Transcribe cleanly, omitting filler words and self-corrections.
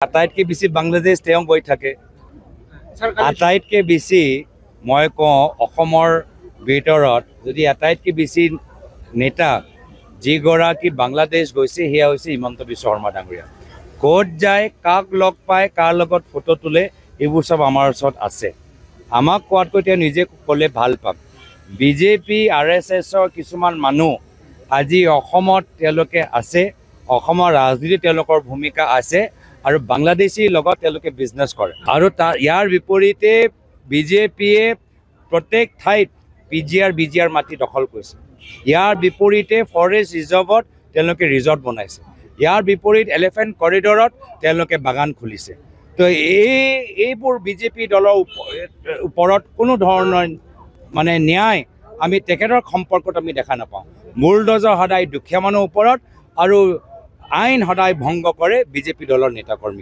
আটাইতকৈ বেছি বাংলাদেশ তেওঁ গৈ থাকে। আটাইতকৈ বেছি মই কওঁ অসমৰ ভিতৰত যদি আটাইতকৈ বেছি নেতা যিগৰাকী বাংলাদেশ গৈছে সেয়া হৈছে হিমন্ত বিশ্ব শৰ্মা ডাঙৰীয়া। ক'ত যায়, কাক লগ পায়, কাৰ লগত ফটো তোলে, এইবোৰ চব আমাৰ ওচৰত আছে। আমাক কোৱাতকৈ তেওঁ নিজে ক'লে ভাল পাম। বিজেপি RSSৰ কিছুমান মানুহ আজি অসমত তেওঁলোকে আছে, অসমৰ ৰাজনীতিত তেওঁলোকৰ ভূমিকা আছে আৰু বাংলাদেশীৰ লগত তেওঁলোকে বিজনেছ কৰে। আৰু ইয়াৰ বিপৰীতে বিজেপিয়ে প্ৰত্যেক ঠাইত BGR মাটি দখল কৰিছে। ইয়াৰ বিপৰীতে ফৰেষ্ট ৰিজাৰ্ভত তেওঁলোকে ৰিজৰ্ট বনাইছে। ইয়াৰ বিপৰীত এলিফেণ্ট কৰিডৰত তেওঁলোকে বাগান খুলিছে। তো এইবোৰ বিজেপি দলৰ ওপৰত কোনো ধৰণৰ ন্যায় আমি তেখেতৰ সম্পৰ্কত আমি দেখা নাপাওঁ। মূলধজৰ সদায় দুখীয়া মানুহৰ ওপৰত আৰু আইন সদায় ভংগ কৰে বিজেপি দলৰ নেতাকৰ্মী।